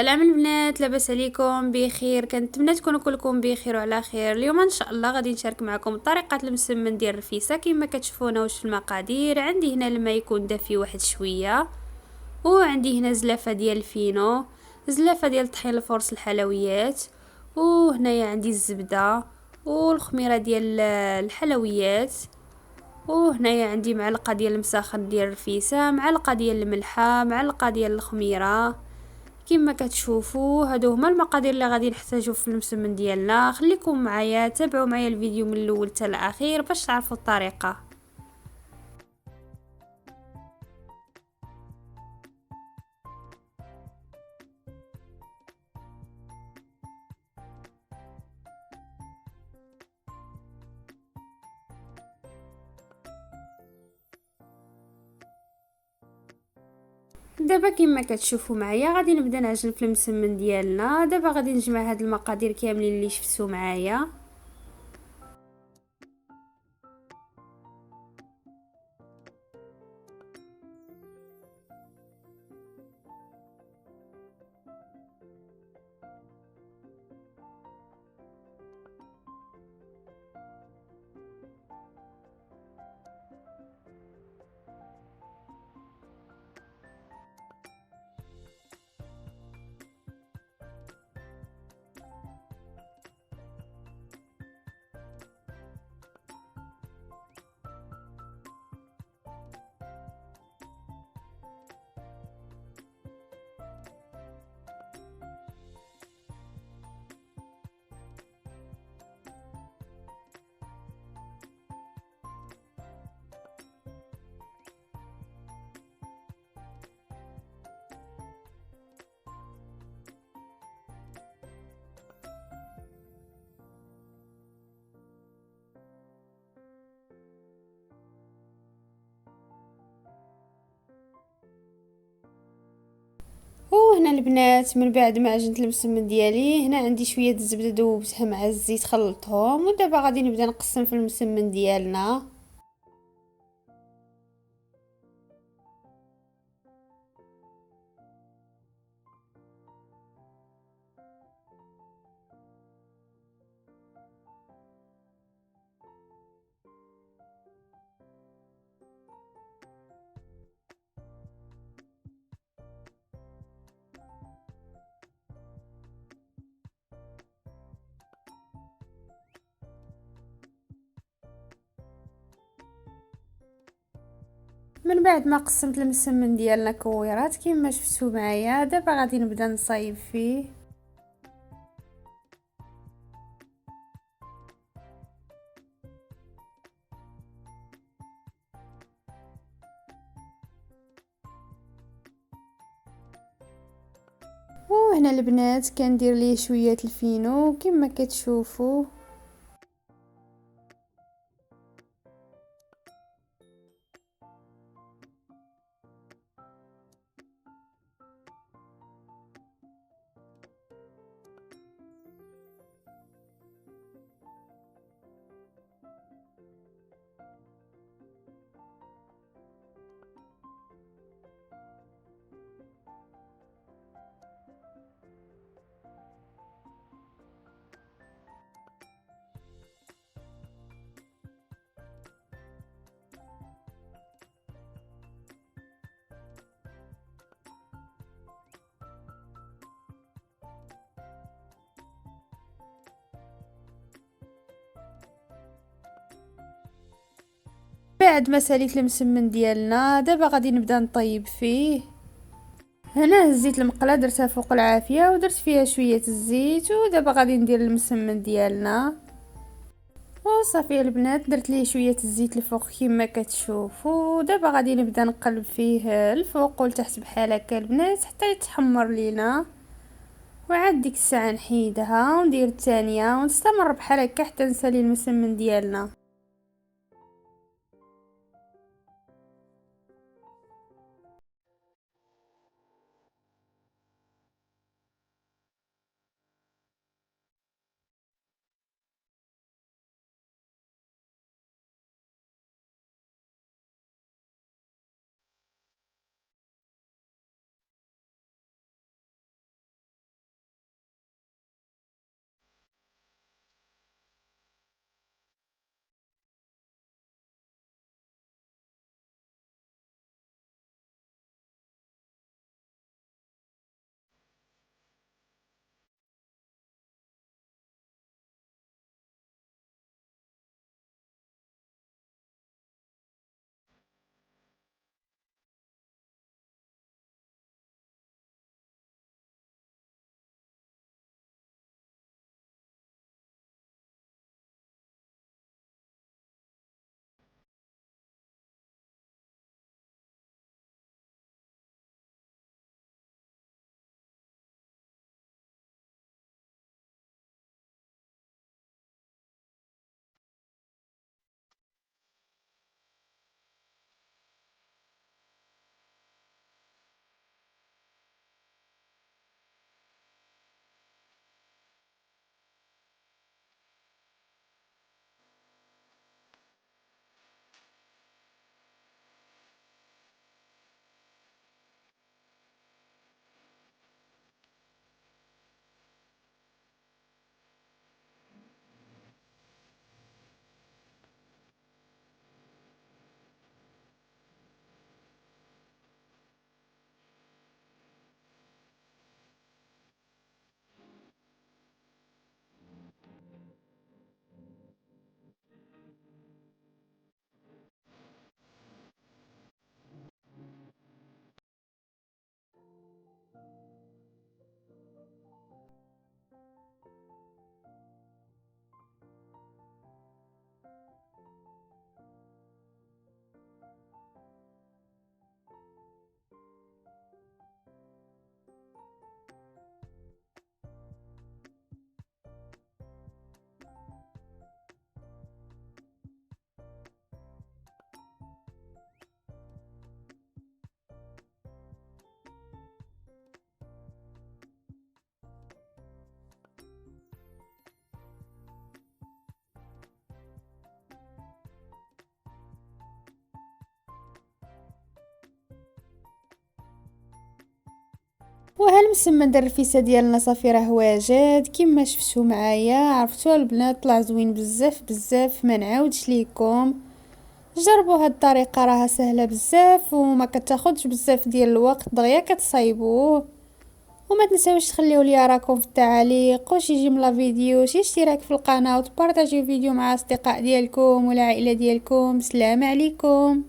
سلام البنات، لاباس عليكم بخير؟ كنتمنى تكونوا كلكم بخير وعلى خير. اليوم ان شاء الله غادي نشارك معكم طريقه المسمن ديال الرفيسه. كما كتشوفونا واش في المقادير، عندي هنا الماء يكون دافي واحد شويه، وعندي هنا زلافه ديال الفينو، زلافه ديال طحين الفرص الحلويات، وهنايا عندي الزبده والخميره ديال الحلويات، وهنايا عندي معلقه ديال المسخن ديال الرفيسه، معلقه ديال الملحه، معلقه ديال الخميره. كما كتشوفوا هادو هما المقادير اللي غادي نحتاجو في المسمن ديالنا. خليكم معايا، تابعوا معايا الفيديو من الاول حتى الاخير باش تعرفوا الطريقه. دابا كما كتشوفوا معايا غادي نبدا نعجن في المسمن ديالنا. دابا غادي نجمع هاد المقادير كاملين اللي شفتوا معايا. وهنا البنات من بعد ما عجنت المسمن ديالي، هنا عندي شويه الزبده ذوبتها مع الزيت خلطتهم، ودابا غادي نبدا نقسم في المسمن ديالنا. من بعد ما قسمت المسمن ديالنا كويرات كما شفتوا معايا، دابا غادي نبدا نصايب فيه. وهنا البنات كندير ليه شويه الفينو كما كتشوفوا. بعد ما ساليت المسمن ديالنا، دابا غادي نبدا نطيب فيه. هنا هزيت المقله درتها فوق العافيه ودرت فيها شويه الزيت، ودابا غادي ندير المسمن ديالنا. وصافي البنات درت ليه شويه الزيت الفوق كما كتشوفوا. دابا غادي نبدا نقلب فيه الفوق والتحت بحال هكا البنات حتى يتحمر لينا، وعاد ديك الساعه نحيدها وندير الثانيه ونستمر بحال هكا حتى نسالي المسمن ديالنا. وهالمسمن ديال الرفيسه ديالنا صافي راه واجد كما شفتوا معايا. عرفتوا البنات طلع زوين بزاف بزاف، ما نعاودش ليكم. جربوا هاد الطريقه راها سهله بزاف وما كتاخذش بزاف ديال الوقت، دغيا كتصايبوه. وما تنساوش تخليو لي راكم في التعليق وش يجي من لا فيديو، شي اشتراك في القناه وتبارطاجيو الفيديو مع اصدقاء ديالكم والعائله ديالكم. سلام عليكم.